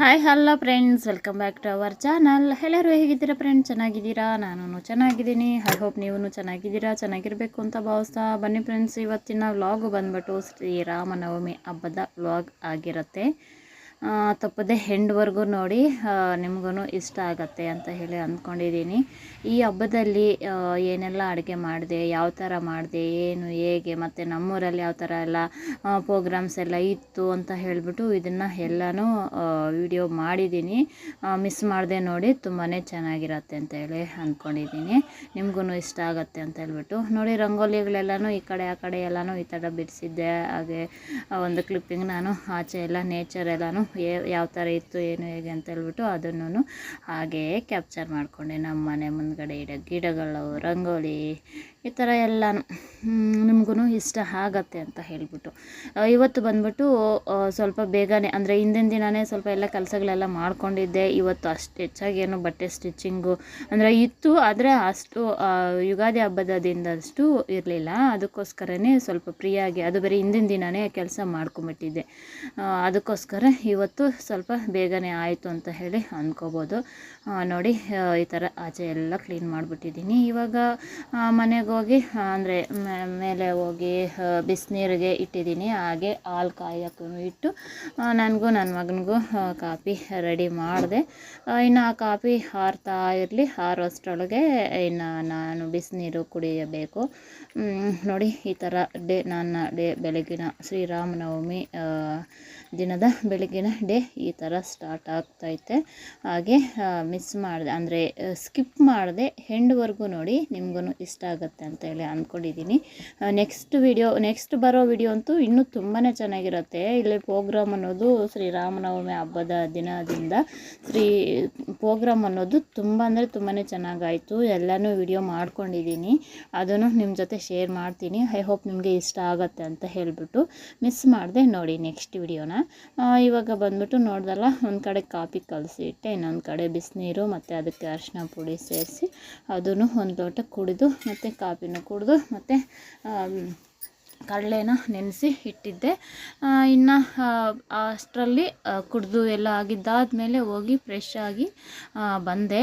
Hi hello friends, welcome back to our channel. ಎಲ್ಲರೂ ಹೇಗಿದ್ದೀರಾ friends? ಚೆನ್ನಾಗಿದ್ದೀರಾ? ನಾನು ಚೆನ್ನಾಗಿದ್ದೀನಿ. ಐ ಹೋಪ್ ನೀವು ಚೆನ್ನಾಗಿದ್ದೀರಾ, ಚೆನ್ನಾಗಿರಬೇಕು ಅಂತ ಭಾವಿಸ್ತಾ ಬನ್ನಿ ಫ್ರೆಂಡ್ಸ್. ಇವತ್ತಿನ ವ್ಲಾಗು ಬಂದ್ಬಿಟ್ಟು ಶ್ರೀರಾಮನವಮಿ ಹಬ್ಬದ ವ್ಲಾಗ್ ಆಗಿರುತ್ತೆ. ತಪ್ಪದೆ ಎಂಡ್ವರೆಗೂ ನೋಡಿ, ನಿಮಗೂ ಇಷ್ಟ ಆಗತ್ತೆ ಅಂತ ಹೇಳಿ ಅಂದ್ಕೊಂಡಿದ್ದೀನಿ. ಈ ಹಬ್ಬದಲ್ಲಿ ಏನೆಲ್ಲ ಅಡುಗೆ ಮಾಡಿದೆ, ಯಾವ ಥರ ಮಾಡಿದೆ, ಏನು ಹೇಗೆ, ಮತ್ತು ನಮ್ಮೂರಲ್ಲಿ ಯಾವ ಥರ ಎಲ್ಲ ಪ್ರೋಗ್ರಾಮ್ಸ್ ಎಲ್ಲ ಇತ್ತು ಅಂತ ಹೇಳಿಬಿಟ್ಟು ಇದನ್ನು ಎಲ್ಲನೂ ವಿಡಿಯೋ ಮಾಡಿದ್ದೀನಿ. ಮಿಸ್ ಮಾಡಿದೆ ನೋಡಿ, ತುಂಬಾ ಚೆನ್ನಾಗಿರತ್ತೆ ಅಂತ ಹೇಳಿ ಅಂದ್ಕೊಂಡಿದ್ದೀನಿ. ನಿಮಗೂ ಇಷ್ಟ ಆಗುತ್ತೆ ಅಂತ ಹೇಳ್ಬಿಟ್ಟು ನೋಡಿ. ರಂಗೋಲಿಗಳೆಲ್ಲನೂ ಈ ಕಡೆ ಆ ಕಡೆ ಎಲ್ಲನೂ ಈ ಥರ ಬಿಡಿಸಿದ್ದೆ. ಹಾಗೆ ಒಂದು ಕ್ಲಿಪ್ಪಿಂಗ್ ನಾನು ಆಚೆ ಎಲ್ಲ ನೇಚರ್ ಎಲ್ಲನೂ ಯಾವ ಥರ ಇತ್ತು, ಏನು ಹೇಗೆ ಅಂತ ಹೇಳ್ಬಿಟ್ಟು ಅದನ್ನು ಹಾಗೇ ಕ್ಯಾಪ್ಚರ್ ಮಾಡಿಕೊಂಡೆ. ನಮ್ಮ ಮನೆ ಮುಂದ್ಗಡೆ ಗಿಡಗಳು, ರಂಗೋಲಿ, ಈ ಥರ ಎಲ್ಲನೂ ನಿಮಗೂ ಇಷ್ಟ ಆಗತ್ತೆ ಅಂತ ಹೇಳಿಬಿಟ್ಟು ಇವತ್ತು ಬಂದ್ಬಿಟ್ಟು ಸ್ವಲ್ಪ ಬೇಗನೆ, ಅಂದರೆ ಹಿಂದಿನ ದಿನವೇ ಸ್ವಲ್ಪ ಎಲ್ಲ ಕೆಲಸಗಳೆಲ್ಲ ಮಾಡ್ಕೊಂಡಿದ್ದೆ. ಇವತ್ತು ಅಷ್ಟು ಹೆಚ್ಚಾಗಿ ಏನು ಬಟ್ಟೆ ಸ್ಟಿಚ್ಚಿಂಗು ಅಂದರೆ ಇತ್ತು, ಆದರೆ ಅಷ್ಟು ಯುಗಾದಿ ಹಬ್ಬದ ದಿನದಷ್ಟು ಇರಲಿಲ್ಲ. ಅದಕ್ಕೋಸ್ಕರನೇ ಸ್ವಲ್ಪ ಫ್ರೀಯಾಗಿ, ಅದು ಬೇರೆ ಹಿಂದಿನ ದಿನವೇ ಕೆಲಸ ಮಾಡ್ಕೊಂಬಿಟ್ಟಿದ್ದೆ. ಅದಕ್ಕೋಸ್ಕರ ಇವತ್ತು ಸ್ವಲ್ಪ ಬೇಗನೆ ಆಯಿತು ಅಂತ ಹೇಳಿ ಅಂದ್ಕೋಬೋದು. ನೋಡಿ, ಈ ಥರ ಆಚೆ ಎಲ್ಲ ಕ್ಲೀನ್ ಮಾಡಿಬಿಟ್ಟಿದ್ದೀನಿ. ಇವಾಗ ಮನೆಗೆ ಹೋಗಿ, ಅಂದರೆ ಮೇಲೆ ಹೋಗಿ ಬಿಸಿನೀರಿಗೆ ಇಟ್ಟಿದ್ದೀನಿ. ಹಾಗೆ ಹಾಲು ಕಾಯೋಕ್ಕೂ ಇಟ್ಟು ನನಗೂ ನನ್ನ ಮಗನಿಗೂ ಕಾಫಿ ರೆಡಿ ಮಾಡಿದೆ. ಇನ್ನು ಆ ಕಾಫಿ ಆರ್ತಾ ಇರಲಿ, ಆರೋಷ್ಟರೊಳಗೆ ಇನ್ನು ನಾನು ಬಿಸಿನೀರು ಕುಡಿಯಬೇಕು. ನೋಡಿ, ಈ ಥರ ನನ್ನ ಬೆಳಗಿನ ಶ್ರೀರಾಮನವಮಿ ದಿನದ ಬೆಳಗಿನ ಡೇ ಈ ಥರ ಸ್ಟಾರ್ಟ್ ಆಗ್ತೈತೆ. ಹಾಗೆ ಮಿಸ್ ಮಾಡಿದೆ, ಅಂದರೆ ಸ್ಕಿಪ್ ಮಾಡಿದೆ, ಎಂಡ್ವರೆಗೂ ನೋಡಿ, ನಿಮಗೂ ಇಷ್ಟ ಆಗುತ್ತೆ ಅಂತ ಹೇಳಿ ಅಂದ್ಕೊಂಡಿದ್ದೀನಿ. ನೆಕ್ಸ್ಟ್ ಬರೋ ವಿಡಿಯೋ ಅಂತೂ ಇನ್ನೂ ತುಂಬಾ ಚೆನ್ನಾಗಿರುತ್ತೆ. ಇಲ್ಲಿ ಪ್ರೋಗ್ರಾಮ್ ಅನ್ನೋದು ಶ್ರೀರಾಮನವಮಿ ಹಬ್ಬದ ದಿನದಿಂದ ಪ್ರೋಗ್ರಾಮ್ ಅನ್ನೋದು ತುಂಬ ಅಂದರೆ ತುಂಬಾ ಚೆನ್ನಾಗಾಯಿತು. ಎಲ್ಲನೂ ವಿಡಿಯೋ ಮಾಡ್ಕೊಂಡಿದ್ದೀನಿ, ಅದನ್ನು ನಿಮ್ಮ ಜೊತೆ ಶೇರ್ ಮಾಡ್ತೀನಿ. ಐ ಹೋಪ್ ನಿಮಗೆ ಇಷ್ಟ ಆಗುತ್ತೆ ಅಂತ ಹೇಳಿಬಿಟ್ಟು ಮಿಸ್ ಮಾಡಿದೆ ನೋಡಿ ನೆಕ್ಸ್ಟ್ ವಿಡಿಯೋನ. ಇವಾಗ ಬಂದ್ಬಿಟ್ಟು ನೋಡ್ದಲ್ಲ, ಒಂದು ಕಡೆ ಕಾಫಿ ಕಲಸಿ ಇಟ್ಟೆ, ಇನ್ನೊಂದು ಕಡೆ ಬಿಸಿನೀರು ಮತ್ತು ಅದಕ್ಕೆ ಅರಿಶಿನ ಪುಡಿ ಸೇರಿಸಿ ಅದನ್ನು ಒಂದು ಲೋಟ ಕುಡಿದು, ಮತ್ತು ಕಾಫಿನೂ ಕುಡಿದು, ಮತ್ತು ಕಡಲೆನ ನೆನೆಸಿ ಇಟ್ಟಿದ್ದೆ. ಇನ್ನು ಅಷ್ಟರಲ್ಲಿ ಕುಡಿದು ಎಲ್ಲ ಆಗಿದ್ದಾದಮೇಲೆ ಹೋಗಿ ಫ್ರೆಶ್ ಆಗಿ ಬಂದೆ.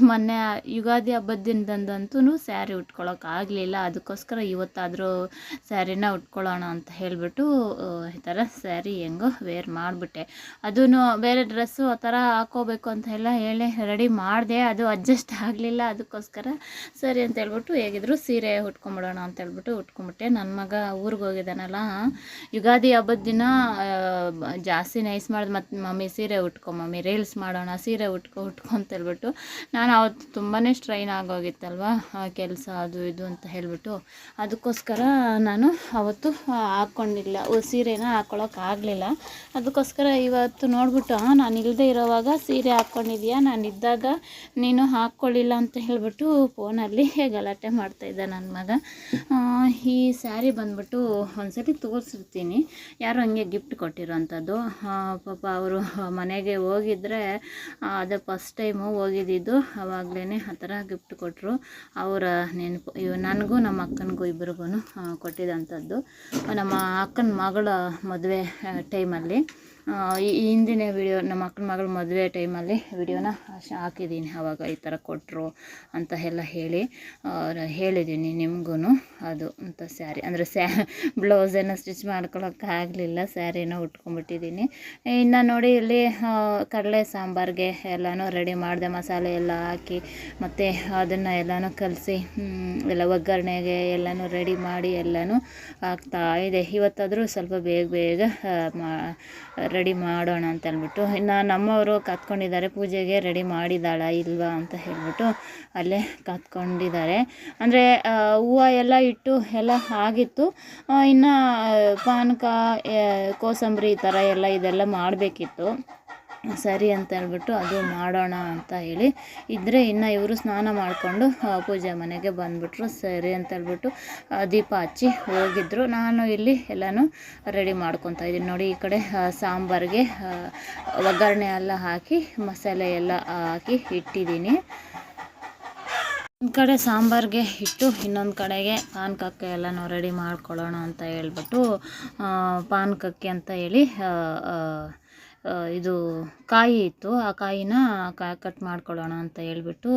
ಮೊನ್ನೆ ಯುಗಾದಿ ಹಬ್ಬದ ದಿನದಂತೂ ಸ್ಯಾರಿ ಉಟ್ಕೊಳ್ಳೋಕ್ಕಾಗಲಿಲ್ಲ. ಅದಕ್ಕೋಸ್ಕರ ಇವತ್ತಾದರೂ ಸ್ಯಾರಿನ ಉಟ್ಕೊಳ್ಳೋಣ ಅಂತ ಹೇಳಿಬಿಟ್ಟು ಈ ಥರ ಸ್ಯಾರಿ ಹೆಂಗೋ ವೇರ್ ಮಾಡಿಬಿಟ್ಟೆ. ಅದೂ ಬೇರೆ ಡ್ರೆಸ್ಸು ಆ ಥರ ಹಾಕೋಬೇಕು ಅಂತ ಎಲ್ಲ ಹೇಳಿ ರೆಡಿ ಮಾಡಿದೆ. ಅದು ಅಡ್ಜಸ್ಟ್ ಆಗಲಿಲ್ಲ. ಅದಕ್ಕೋಸ್ಕರ ಸರಿ ಅಂತ ಹೇಳ್ಬಿಟ್ಟು ಹೇಗಿದ್ರು ಸೀರೆ ಉಟ್ಕೊಂಬಿಡೋಣ ಅಂತ ಹೇಳ್ಬಿಟ್ಟು ಉಟ್ಕೊಂಬಿಟ್ಟೆ. ನನ್ನ ಮಗ ಊರಿಗೆ ಹೋಗಿದ್ದಾನಲ್ಲ, ಯುಗಾದಿ ಹಬ್ಬದ ದಿನ ಜಾಸ್ತಿ ನೈಸ್ ಮಾಡಿದ್, ಮತ್ತು ಮಮ್ಮಿ ಸೀರೆ ಉಟ್ಕೊ, ಮಮ್ಮಿ ರೀಲ್ಸ್ ಮಾಡೋಣ, ಸೀರೆ ಉಟ್ಕೊ ಅಂತ ಹೇಳ್ಬಿಟ್ಟು ನಾನು ಅವತ್ತು ತುಂಬಾ ಸ್ಟ್ರೈನ್ ಆಗೋಗಿತ್ತಲ್ವ ಕೆಲಸ ಅದು ಇದು ಅಂತ ಹೇಳಿಬಿಟ್ಟು, ಅದಕ್ಕೋಸ್ಕರ ನಾನು ಅವತ್ತು ಹಾಕ್ಕೊಂಡಿಲ್ಲ, ಸೀರೆನ ಹಾಕ್ಕೊಳ್ಳೋಕ್ಕಾಗಲಿಲ್ಲ. ಅದಕ್ಕೋಸ್ಕರ ಇವತ್ತು ನೋಡ್ಬಿಟ್ಟು ನಾನು ಇಲ್ಲದೆ ಇರೋವಾಗ ಸೀರೆ ಹಾಕ್ಕೊಂಡಿದ್ಯಾ, ನಾನು ಇದ್ದಾಗ ನೀನು ಹಾಕ್ಕೊಳ್ಳಿಲ್ಲ ಅಂತ ಹೇಳಿಬಿಟ್ಟು ಫೋನಲ್ಲಿ ಗಲಾಟೆ ಮಾಡ್ತಾಯಿದ್ದ ನನ್ನ ಮಗ. ಈ ಸ್ಯಾರಿ ಬಂದ್ಬಿಟ್ಟು ಒಂದ್ಸತಿ ತೋರಿಸಿರ್ತೀನಿ, ಯಾರೋ ಹಂಗೆ ಗಿಫ್ಟ್ ಕೊಟ್ಟಿರೋಂಥದ್ದು. ಪಾಪ ಅವರು ಮನೆಗೆ ಹೋಗಿದ್ರೆ, ಅದೇ ಫಸ್ಟ್ ಟೈಮು ಹೋಗಿದ್ದಿದ್ದು, ಆವಾಗಲೇ ಆ ಥರ ಗಿಫ್ಟ್ ಕೊಟ್ಟರು. ಅವರ ನೆನಪು ನನಗೂ ನಮ್ಮ ಅಕ್ಕನಿಗೂ ಇಬ್ಬರಿಗೂ ಕೊಟ್ಟಿದ್ದಂಥದ್ದು. ನಮ್ಮ ಅಕ್ಕನ ಮಗಳ ಮದುವೆ ಟೈಮಲ್ಲಿ, ಈ ಹಿಂದಿನ ವಿಡಿಯೋ ನಮ್ಮ ಅಕ್ಕನ ಮಗಳ ಮದುವೆ ಟೈಮಲ್ಲಿ ವಿಡಿಯೋನ ಹಾಕಿದ್ದೀನಿ. ಆವಾಗ ಈ ಥರ ಕೊಟ್ಟರು ಅಂತ ಎಲ್ಲ ಹೇಳಿದ್ದೀನಿ ನಿಮಗೂ. ಅದು ಅಂತ ಸ್ಯಾರಿ, ಅಂದರೆ ಬ್ಲೌಸನ್ನು ಸ್ಟಿಚ್ ಮಾಡ್ಕೊಳ್ಳೋಕ್ಕಾಗಲಿಲ್ಲ, ಸ್ಯಾರಿನ ಉಟ್ಕೊಂಡ್ಬಿಟ್ಟಿದ್ದೀನಿ. ಇನ್ನು ನೋಡಿ, ಇಲ್ಲಿ ಕಡಲೆ ಸಾಂಬಾರಿಗೆ ಎಲ್ಲನೂ ರೆಡಿ ಮಾಡಿದೆ, ಮಸಾಲೆ ಎಲ್ಲ ಹಾಕಿ, ಮತ್ತು ಅದನ್ನು ಎಲ್ಲನೂ ಕಲಸಿ ಎಲ್ಲ ಒಗ್ಗರಣೆಗೆ ಎಲ್ಲನೂ ರೆಡಿ ಮಾಡಿ ಎಲ್ಲನೂ ಆಗ್ತಾಯಿದೆ. ಇವತ್ತಾದರೂ ಸ್ವಲ್ಪ ಬೇಗ ರೆಡಿ ಮಾಡೋಣ ಅಂತ ಅಂದ್ಬಿಟ್ಟು, ಇನ್ನು ನಮ್ಮವರು ಕಾತ್ಕೊಂಡಿದ್ದಾರೆ, ಪೂಜೆಗೆ ರೆಡಿ ಮಾಡಿದ್ದಾಳ ಇಲ್ವಾ ಅಂತ ಹೇಳ್ಬಿಟ್ಟು ಅಲ್ಲೇ ಕಾತ್ಕೊಂಡಿದ್ದಾರೆ. ಅಂದರೆ ಹೂವು ಎಲ್ಲ ಇಟ್ಟು ಎಲ್ಲ ಆಗಿತ್ತು. ಇನ್ನು ಪಾನಕ, ಕೋಸಂಬರಿ ಈ ಥರ ಎಲ್ಲ ಇದೆಲ್ಲ ಮಾಡಬೇಕಿತ್ತು. ಸರಿ ಅಂತ ಹೇಳ್ಬಿಟ್ಟು ಅದು ಮಾಡೋಣ ಅಂತ ಹೇಳಿ ಇದ್ದರೆ, ಇನ್ನು ಇವರು ಸ್ನಾನ ಮಾಡಿಕೊಂಡು ಪೂಜೆ ಮನೆಗೆ ಬಂದುಬಿಟ್ರು. ಸರಿ ಅಂತ ಹೇಳ್ಬಿಟ್ಟು ದೀಪ ಹಚ್ಚಿ ಹೋಗಿದ್ರು. ನಾನು ಇಲ್ಲಿ ಎಲ್ಲನೂ ರೆಡಿ ಮಾಡ್ಕೊತಾ ಇದ್ದೀನಿ ನೋಡಿ. ಈ ಕಡೆ ಸಾಂಬಾರಿಗೆ ಒಗ್ಗರಣೆ ಎಲ್ಲ ಹಾಕಿ, ಮಸಾಲೆ ಎಲ್ಲ ಹಾಕಿ ಇಟ್ಟಿದ್ದೀನಿ. ಒಂದು ಕಡೆ ಸಾಂಬಾರಿಗೆ ಇಟ್ಟು, ಇನ್ನೊಂದು ಕಡೆಗೆ ಪಾನಕಕ್ಕೆ ಎಲ್ಲನೂ ರೆಡಿ ಮಾಡ್ಕೊಳ್ಳೋಣ ಅಂತ ಹೇಳ್ಬಿಟ್ಟು, ಪಾನಕಕ್ಕೆ ಅಂತ ಹೇಳಿ ಇದು ಕಾಯಿ ಇತ್ತು, ಆ ಕಾಯಿನ ಕಟ್ ಮಾಡ್ಕೊಳ್ಳೋಣ ಅಂತ ಹೇಳ್ಬಿಟ್ಟು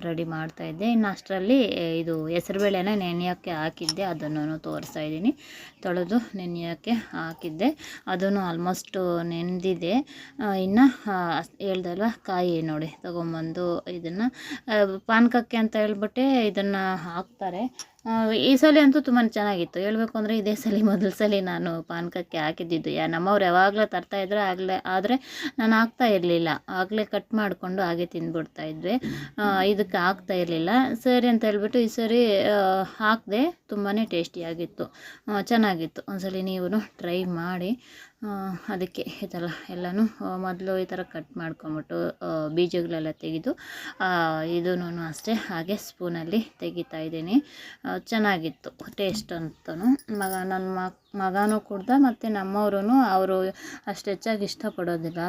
ರೆಡಿ ಮಾಡ್ತಾಯಿದ್ದೆ. ಇನ್ನು ಅಷ್ಟರಲ್ಲಿ ಇದು ಹೆಸರುಬೇಳೆನ ನೆನೆಯೋಕ್ಕೆ ಹಾಕಿದ್ದೆ, ಅದನ್ನು ತೋರಿಸ್ತಾ ಇದ್ದೀನಿ. ತೊಳೆದು ನೆನೆಯೋಕ್ಕೆ ಹಾಕಿದ್ದೆ, ಅದನ್ನು ಆಲ್ಮೋಸ್ಟ್ ನೆನೆದಿದೆ. ಇನ್ನು ಹೇಳ್ದಲ್ವ ಕಾಯಿ ನೋಡಿ ತೊಗೊಂಬಂದು ಇದನ್ನು ಪಾನಕಕ್ಕೆ ಅಂತ ಹೇಳ್ಬಿಟ್ಟೆ ಇದನ್ನು ಹಾಕ್ತಾರೆ. ಈ ಸಲ ಅಂತೂ ತುಂಬಾ ಚೆನ್ನಾಗಿತ್ತು. ಹೇಳ್ಬೇಕು ಅಂದರೆ ಇದೇ ಮೊದಲ ಸಲ ನಾನು ಪಾನಕಕ್ಕೆ ಹಾಕಿದ್ದಿದ್ದು. ನಮ್ಮವ್ರು ಯಾವಾಗಲೂ ತರ್ತಾಯಿದ್ರು, ಆದರೆ ನಾನು ಹಾಕ್ತಾ ಇರಲಿಲ್ಲ. ಆಗಲೇ ಕಟ್ ಮಾಡಿಕೊಂಡು ಹಾಗೆ ತಿಂದ್ಬಿಡ್ತಾಯಿದ್ವಿ, ಇದಕ್ಕೆ ಹಾಕ್ತಾ ಇರಲಿಲ್ಲ. ಸರಿ ಅಂತ ಹೇಳ್ಬಿಟ್ಟು ಈ ಸರಿ ಹಾಕಿದೆ. ತುಂಬಾ ಟೇಸ್ಟಿಯಾಗಿತ್ತು, ಚೆನ್ನಾಗಿತ್ತು. ಒಂದ್ಸಲ ನೀವು ಟ್ರೈ ಮಾಡಿ. ಅದಕ್ಕೆ ಈ ಥರ ಎಲ್ಲನೂ ಮೊದಲು ಈ ಥರ ಕಟ್ ಮಾಡ್ಕೊಂಬಿಟ್ಟು ಬೀಜಗಳೆಲ್ಲ ತೆಗೆದು ಇದೂ ಅಷ್ಟೇ ಹಾಗೆ ಸ್ಪೂನಲ್ಲಿ ತೆಗಿತಾ ಇದ್ದೀನಿ. ಚೆನ್ನಾಗಿತ್ತು ಟೇಸ್ಟ್ ಅಂತೂ. ನನ್ನ ಮಗನೂ ಕುಡ್ದ, ಮತ್ತು ನಮ್ಮವ್ರೂ ಅವರು ಅಷ್ಟು ಹೆಚ್ಚಾಗಿ ಇಷ್ಟಪಡೋದಿಲ್ಲ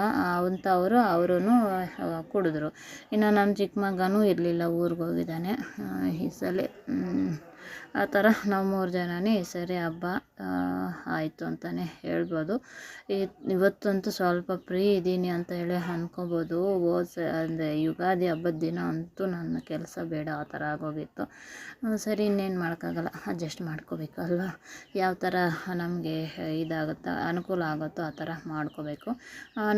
ಅಂಥವರು, ಅವರೂ ಕುಡಿದ್ರು. ಇನ್ನು ನನ್ನ ಚಿಕ್ಕ ಮಗನೂ ಇರಲಿಲ್ಲ, ಊರಿಗೆ ಹೋಗಿದ್ದಾನೆ ಈ ಸಲ. ಆ ಥರ ನಾವು 3 ಜನನೇ ಈ ಸರಿ ಹಬ್ಬ ಆಯಿತು ಅಂತಲೇ ಹೇಳ್ಬೋದು. ಇವತ್ತಂತೂ ಸ್ವಲ್ಪ ಫ್ರೀ ಇದ್ದೀನಿ ಅಂತ ಹೇಳಿ ಅಂದ್ಕೋಬೋದು. ಅಂದರೆ ಯುಗಾದಿ ಹಬ್ಬದ ದಿನ ಅಂತೂ ನನ್ನ ಕೆಲಸ ಬೇಡ ಆ ಥರ ಆಗೋಗಿತ್ತು. ಸರಿ, ಇನ್ನೇನು ಮಾಡೋಕ್ಕಾಗಲ್ಲ, ಅಡ್ಜಸ್ಟ್ ಮಾಡ್ಕೋಬೇಕು ಅಲ್ವಾ. ಯಾವ ಥರ ನಮಗೆ ಇದಾಗುತ್ತೋ, ಅನುಕೂಲ ಆಗುತ್ತೋ ಆ ಥರ ಮಾಡ್ಕೋಬೇಕು.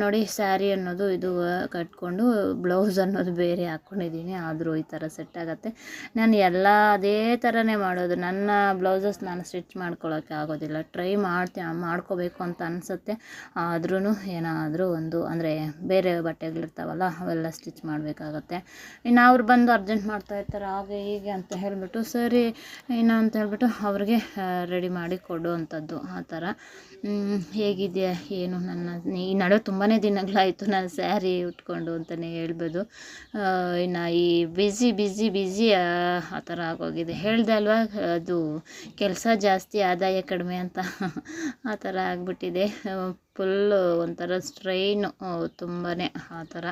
ನೋಡಿ, ಸ್ಯಾರಿ ಅನ್ನೋದು ಇದು ಕಟ್ಕೊಂಡು ಬ್ಲೌಸ್ ಅನ್ನೋದು ಬೇರೆ ಹಾಕ್ಕೊಂಡಿದ್ದೀನಿ, ಆದರೂ ಈ ಥರ ಸೆಟ್ ಆಗುತ್ತೆ. ನಾನು ಎಲ್ಲ ಅದೇ ಥರನೇ ಮಾಡೋದು. ನನ್ನ ಬ್ಲೌಸಸ್ ನಾನು ಸ್ಟಿಚ್ ಮಾಡ್ಕೊಳ್ಳೋಕ್ಕೆ ಆಗೋದಿಲ್ಲ. ಟ್ರೈ ಮಾಡ್ಕೋಬೇಕು ಅಂತ ಅನಿಸುತ್ತೆ, ಆದ್ರೂ ಏನಾದರೂ ಒಂದು ಅಂದರೆ ಬೇರೆ ಬಟ್ಟೆಗಳಿರ್ತಾವಲ್ಲ ಅವೆಲ್ಲ ಸ್ಟಿಚ್ ಮಾಡಬೇಕಾಗತ್ತೆ. ಇನ್ನು ಅವ್ರು ಬಂದು ಅರ್ಜೆಂಟ್ ಮಾಡ್ತಾಯಿರ್ತಾರೆ, ಹಾಗೆ ಹೀಗೆ ಅಂತ ಹೇಳಿಬಿಟ್ಟು ಸರಿ ಇನ್ನು ಅಂತ ಹೇಳ್ಬಿಟ್ಟು ಅವ್ರಿಗೆ ರೆಡಿ ಮಾಡಿ ಕೊಡುವಂಥದ್ದು. ಆ ಥರ ಹೇಗಿದೆಯಾ ಏನು ನನ್ನ ಈ ನಡುವೆ ತುಂಬಾ ದಿನಗಳಾಯಿತು ನಾನು ಸ್ಯಾರಿ ಉಟ್ಕೊಂಡು ಅಂತಲೇ ಹೇಳ್ಬೋದು. ಇನ್ನು ಈ ಬ್ಯುಸಿ ಆ ಥರ ಆಗೋಗಿದೆ. ಹೇಳ್ದೆ ಅಲ್ವಾ, ಅದು ಕೆಲಸ ಜಾಸ್ತಿ ಆದಾಯ ಕಡಿಮೆ ಅಂತ ಆ ಥರ ಆಗಿಬಿಟ್ಟಿದೆ. ಫುಲ್ಲು ಒಂಥರ ಸ್ಟ್ರೈನು ತುಂಬಾ. ಆ ಥರ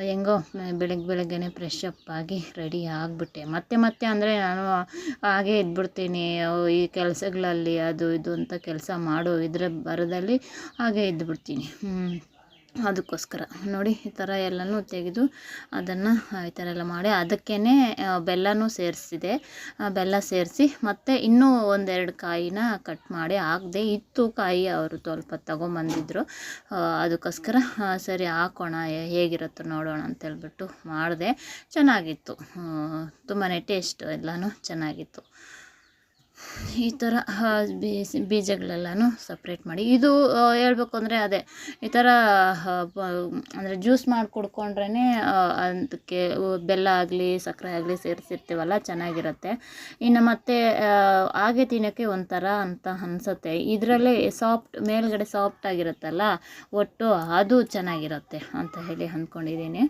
ಹೆಂಗೋ ಬೆಳಗ್ಗೆನೇ ಫ್ರೆಶ್ ಅಪ್ ಆಗಿ ರೆಡಿ ಆಗಿಬಿಟ್ಟೆ. ಮತ್ತೆ ಅಂದರೆ ನಾನು ಹಾಗೇ ಇದ್ಬಿಡ್ತೀನಿ ಈ ಕೆಲಸಗಳಲ್ಲಿ, ಅದು ಇದು ಅಂತ ಕೆಲಸ ಮಾಡೋ ಇದ್ರ ಬರದಲ್ಲಿ ಹಾಗೆ ಇದ್ಬಿಡ್ತೀನಿ. ಅದಕ್ಕೋಸ್ಕರ ನೋಡಿ ಈ ಥರ ಎಲ್ಲನೂ ತೆಗೆದು ಅದನ್ನು ಈ ಥರ ಎಲ್ಲ ಮಾಡಿ ಅದಕ್ಕೇ ಬೆಲ್ಲನೂ ಸೇರಿಸಿದೆ. ಬೆಲ್ಲ ಸೇರಿಸಿ ಮತ್ತು ಇನ್ನೂ 1-2 ಕಾಯಿನ ಕಟ್ ಮಾಡಿ ಹಾಕಿದೆ. ಇತ್ತು ಕಾಯಿ, ಅವರು ಸ್ವಲ್ಪ ತೊಗೊಂಬಂದಿದ್ರು, ಅದಕ್ಕೋಸ್ಕರ ಸರಿ ಹಾಕೋಣ ಹೇಗಿರುತ್ತೋ ನೋಡೋಣ ಅಂತೇಳ್ಬಿಟ್ಟು ಮಾಡಿದೆ. ಚೆನ್ನಾಗಿತ್ತು, ತುಂಬಾ ಟೇಸ್ಟ್ ಎಲ್ಲನೂ ಚೆನ್ನಾಗಿತ್ತು. ಈ ಥರ ಬೀಜಗಳೆಲ್ಲನೂ ಸಪ್ರೇಟ್ ಮಾಡಿ ಇದು ಹೇಳ್ಬೇಕು ಅಂದರೆ ಅದೇ ಈ ಥರ ಅಂದರೆ ಜ್ಯೂಸ್ ಮಾಡಿ ಕುಡ್ಕೊಂಡ್ರೇ ಅದಕ್ಕೆ ಬೆಲ್ಲ ಆಗಲಿ ಸಕ್ಕರೆ ಆಗಲಿ ಸೇರಿಸಿರ್ತೀವಲ್ಲ, ಚೆನ್ನಾಗಿರುತ್ತೆ. ಇನ್ನು ಮತ್ತು ಹಾಗೆ ತಿನ್ನೋಕ್ಕೆ ಒಂಥರ ಅಂತ ಅನಿಸುತ್ತೆ. ಇದರಲ್ಲೇ ಮೇಲ್ಗಡೆ ಸಾಫ್ಟ್ ಆಗಿರುತ್ತಲ್ಲ ಒಟ್ಟು, ಅದು ಚೆನ್ನಾಗಿರುತ್ತೆ ಅಂತ ಹೇಳಿ ಅಂದ್ಕೊಂಡಿದ್ದೀನಿ.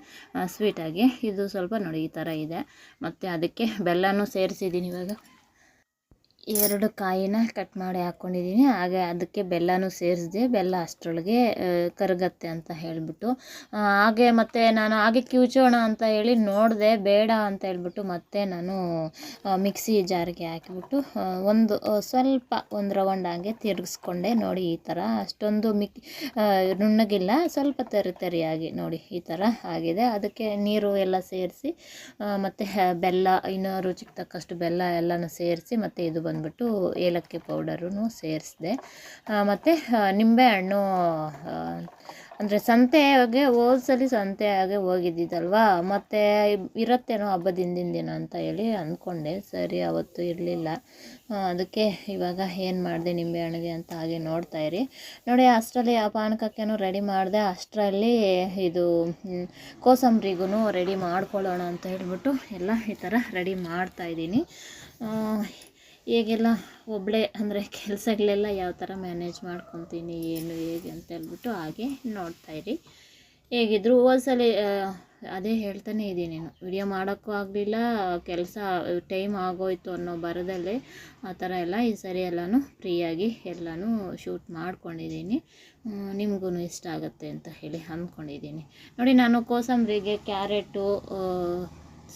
ಸ್ವೀಟಾಗಿ ಇದು ಸ್ವಲ್ಪ ನೋಡಿ ಈ ಥರ ಇದೆ. ಮತ್ತು ಅದಕ್ಕೆ ಬೆಲ್ಲನೂ ಸೇರಿಸಿದ್ದೀನಿ. ಇವಾಗ 2 ಕಾಯಿನ ಕಟ್ ಮಾಡಿ ಹಾಕ್ಕೊಂಡಿದ್ದೀನಿ. ಹಾಗೆ ಅದಕ್ಕೆ ಬೆಲ್ಲನೂ ಸೇರಿಸಿದೆ. ಬೆಲ್ಲ ಅಷ್ಟರೊಳಗೆ ಕರಗತ್ತೆ ಅಂತ ಹೇಳಿಬಿಟ್ಟು ಹಾಗೆ ಮತ್ತು ನಾನು ಹಾಗೆ ಕಿವುಚೋಣ ಅಂತ ಹೇಳಿ ನೋಡಿದೆ, ಬೇಡ ಅಂತ ಹೇಳ್ಬಿಟ್ಟು ಮತ್ತೆ ನಾನು ಮಿಕ್ಸಿ ಜಾರಿಗೆ ಹಾಕಿಬಿಟ್ಟು ಒಂದು ರೌಂಡ್ ಹಾಗೆ ತಿರುಗಿಸ್ಕೊಂಡೆ. ನೋಡಿ ಈ ಥರ ಅಷ್ಟೊಂದು ನುಣ್ಣಗಿಲ್ಲ, ಸ್ವಲ್ಪ ತರಿಯಾಗಿ ನೋಡಿ ಈ ಥರ ಆಗಿದೆ. ಅದಕ್ಕೆ ನೀರು ಎಲ್ಲ ಸೇರಿಸಿ ಮತ್ತು ಬೆಲ್ಲ, ಇನ್ನೂ ರುಚಿಗೆ ತಕ್ಕಷ್ಟು ಬೆಲ್ಲ ಎಲ್ಲನೂ ಸೇರಿಸಿ, ಮತ್ತು ಇದು ಬಂದ್ಬಿಟ್ಟು ಏಲಕ್ಕಿ ಪೌಡರೂ ಸೇರಿಸಿದೆ. ಮತ್ತು ನಿಂಬೆಹಣ್ಣು ಅಂದರೆ ಸಂತೆಗೆ ಸಂತೆಯಾಗೆ ಹೋಗಿದ್ದಿದ್ದಲ್ವ, ಮತ್ತು ಇರುತ್ತೇನೋ ಹಬ್ಬದ ಹಿಂದಿನ ದಿನ ಅಂತ ಹೇಳಿ ಅಂದ್ಕೊಂಡೆ. ಸರಿ, ಅವತ್ತು ಇರಲಿಲ್ಲ. ಅದಕ್ಕೆ ಇವಾಗ ಏನು ಮಾಡಿದೆ ನಿಂಬೆಹಣ್ಣಿಗೆ ಅಂತ ಹಾಗೆ ನೋಡ್ತಾಯಿರಿ. ನೋಡಿ, ಅಷ್ಟರಲ್ಲಿ ಆ ಪಾನಕಕ್ಕೇನೋ ರೆಡಿ ಮಾಡಿದೆ. ಅಷ್ಟರಲ್ಲಿ ಇದು ಕೋಸಂಬರಿಗೂ ರೆಡಿ ಮಾಡ್ಕೊಳ್ಳೋಣ ಅಂತ ಹೇಳ್ಬಿಟ್ಟು ಎಲ್ಲ ಈ ಥರ ರೆಡಿ ಮಾಡ್ತಾಯಿದ್ದೀನಿ. ಹೇಗೆಲ್ಲ ಒಬ್ಬಳೇ ಅಂದರೆ ಕೆಲಸಗಳೆಲ್ಲ ಯಾವ ಥರ ಮ್ಯಾನೇಜ್ ಮಾಡ್ಕೊತೀನಿ ಏನು ಹೇಗೆ ಅಂತ ಹೇಳ್ಬಿಟ್ಟು ಹಾಗೆ ನೋಡ್ತಾಯಿರಿ. ಹೇಗಿದ್ರು ಹೋದ್ಸಲಿ ಅದೇ ಹೇಳ್ತಾನೆ ಇದ್ದೀನಿ, ವಿಡಿಯೋ ಮಾಡೋಕ್ಕೂ ಆಗಲಿಲ್ಲ, ಕೆಲಸ ಟೈಮ್ ಆಗೋಯ್ತು ಅನ್ನೋ ಬರದಲ್ಲೇ ಆ ಥರ ಎಲ್ಲ ಈ ಸರಿ ಎಲ್ಲನೂ ಫ್ರೀಯಾಗಿ ಎಲ್ಲನೂ ಶೂಟ್ ಮಾಡ್ಕೊಂಡಿದ್ದೀನಿ. ನಿಮಗೂ ಇಷ್ಟ ಆಗುತ್ತೆ ಅಂತ ಹೇಳಿ ಅಂದ್ಕೊಂಡಿದ್ದೀನಿ. ನೋಡಿ, ನಾನು ಕೋಸಂಬರಿಗೆ ಕ್ಯಾರೆಟು,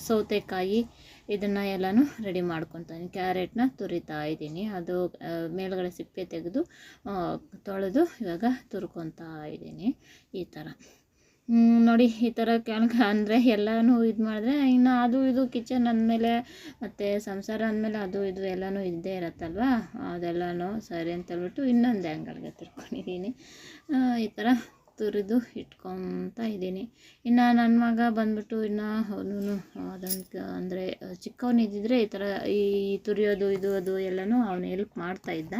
ಸೌತೆಕಾಯಿ, ಇದನ್ನು ಎಲ್ಲನೂ ರೆಡಿ ಮಾಡ್ಕೊತಾನೆ. ಕ್ಯಾರೆಟ್ನ ತುರಿತಾ ಇದ್ದೀನಿ, ಅದು ಮೇಲ್ಗಡೆ ಸಿಪ್ಪೆ ತೆಗೆದು ತೊಳೆದು ಇವಾಗ ತುರ್ಕೊತಾ ಇದ್ದೀನಿ ಈ ಥರ. ನೋಡಿ ಈ ಥರ ಅಂದರೆ ಎಲ್ಲನೂ ಇದು ಮಾಡಿದ್ರೆ ಇನ್ನು ಅದು ಇದು ಕಿಚನ್ ಅಂದಮೇಲೆ ಮತ್ತು ಸಂಸಾರ ಅಂದಮೇಲೆ ಅದು ಇದು ಎಲ್ಲನೂ ಇದ್ದೇ ಇರತ್ತಲ್ವ, ಅದೆಲ್ಲನೂ ಸರಿ ಅಂತೇಳ್ಬಿಟ್ಟು ಇನ್ನೊಂದು ಆ್ಯಂಗಲ್ಗೆ ತಿರ್ಕೊಂಡಿದ್ದೀನಿ. ಈ ಥರ ತುರಿದು ಇಟ್ಕೊತಾ ಇದ್ದೀನಿ. ಇನ್ನು ನನ್ನ ಮಗ ಬಂದ್ಬಿಟ್ಟು ಇನ್ನು ಅವನು ಅದನ್ನು ಅಂದರೆ ಚಿಕ್ಕವನಿದ್ದಿದ್ರೆ ಈ ಥರ ಈ ತುರಿಯೋದು ಇದು ಅದು ಎಲ್ಲನೂ ಅವನು ಹೆಲ್ಪ್ ಮಾಡ್ತಾಯಿದ್ದ.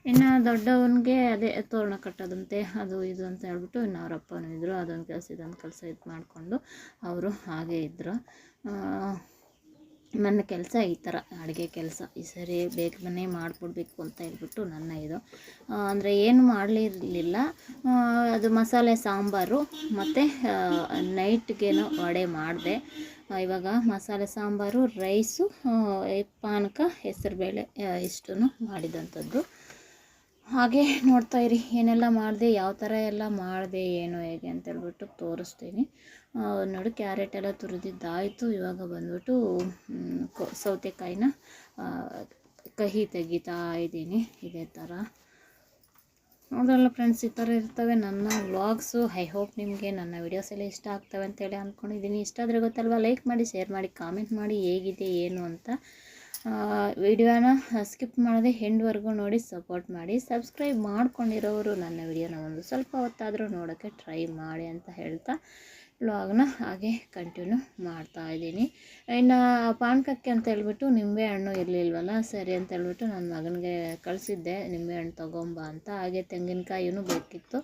ಇನ್ನು ದೊಡ್ಡವನಿಗೆ ಅದೇ ತೋರಣ ಕಟ್ಟೋದಂತೆ ಅದು ಇದು ಅಂತ ಹೇಳ್ಬಿಟ್ಟು ಇನ್ನು ಅವ್ರ ಅಪ್ಪನೂ ಇದ್ದರು, ಅದೊಂದು ಕೆಲಸ ಇದೊಂದು ಕೆಲಸ ಇದು ಮಾಡಿಕೊಂಡು ಅವರು ಹಾಗೇ ಇದ್ದರು. ನನ್ನ ಕೆಲಸ ಈ ಥರ ಅಡುಗೆ ಕೆಲಸ ಈ ಸರಿ ಬೇಗನೆ ಮಾಡಿಕೊಡ್ಬೇಕು ಅಂತ ಹೇಳ್ಬಿಟ್ಟು ನನ್ನ ಇದು ಅಂದರೆ ಏನು ಮಾಡಲಿರಲಿಲ್ಲ. ಅದು ಮಸಾಲೆ ಸಾಂಬಾರು ಮತ್ತು ನೈಟ್ಗೇನೋ ವಡೆ ಮಾಡಿದೆ. ಇವಾಗ ಮಸಾಲೆ ಸಾಂಬಾರು, ರೈಸು, ಪಾನಕ, ಹೆಸರುಬೇಳೆ ಇಷ್ಟನ್ನು ಮಾಡಿದಂಥದ್ದು. ಹಾಗೆ ನೋಡ್ತಾ ಇರಿ ಏನೆಲ್ಲ ಮಾಡಿದೆ, ಯಾವ ಥರ ಎಲ್ಲ ಮಾಡಿದೆ, ಏನು ಹೇಗೆ ಅಂತೇಳ್ಬಿಟ್ಟು ತೋರಿಸ್ತೀನಿ ನೋಡಿ. ಕ್ಯಾರೆಟ್ ಎಲ್ಲ ತುರಿದಿದ್ದಾಯಿತು. ಇವಾಗ ಬಂದ್ಬಿಟ್ಟು ಸೌತೆಕಾಯಿನ ಕಹಿ ತೆಗಿತಾ ಇದ್ದೀನಿ ಇದೇ ಥರ. ನೋಡಲ್ಲ ಫ್ರೆಂಡ್ಸ್, ಈ ಥರ ಇರ್ತವೆ ನನ್ನ ವ್ಲಾಗ್ಸು. ಐ ಹೋಪ್ ನಿಮಗೆ ನನ್ನ ವಿಡಿಯೋಸ್ ಎಲ್ಲ ಇಷ್ಟ ಆಗ್ತವೆ ಅಂತೇಳಿ ಅಂದ್ಕೊಂಡಿದ್ದೀನಿ. ಇಷ್ಟ ಆದರೆ ಗೊತ್ತಲ್ವ, ಲೈಕ್ ಮಾಡಿ, ಶೇರ್ ಮಾಡಿ, ಕಾಮೆಂಟ್ ಮಾಡಿ ಹೇಗಿದೆ ಏನು ಅಂತ. ವಿಡಿಯೋನ ಸ್ಕಿಪ್ ಮಾಡದೆ ಎಂಡ್ವರೆಗೂ ನೋಡಿ ಸಪೋರ್ಟ್ ಮಾಡಿ. ಸಬ್ಸ್ಕ್ರೈಬ್ ಮಾಡ್ಕೊಂಡಿರೋರು ನನ್ನ ವಿಡಿಯೋನ ಒಂದು ಸ್ವಲ್ಪ ಹೊತ್ತಾದರೂ ನೋಡೋಕ್ಕೆ ಟ್ರೈ ಮಾಡಿ ಅಂತ ಹೇಳ್ತಾ ವ್ಲಾಗ್ನ ಹಾಗೆ ಕಂಟಿನ್ಯೂ ಮಾಡ್ತಾಯಿದ್ದೀನಿ. ಇನ್ನು ಪಾನಕಕ್ಕೆ ಅಂತ ಹೇಳ್ಬಿಟ್ಟು ನಿಂಬೆಹಣ್ಣು ಇರಲಿಲ್ವಲ್ಲ, ಸರಿ ಅಂತ ಹೇಳ್ಬಿಟ್ಟು ನನ್ನ ಮಗನಿಗೆ ಕಳಿಸಿದ್ದೆ ನಿಂಬೆಹಣ್ಣು ತೊಗೊಂಬ ಅಂತ. ಹಾಗೆ ತೆಂಗಿನಕಾಯಿನೂ ಬೇಕಿತ್ತು,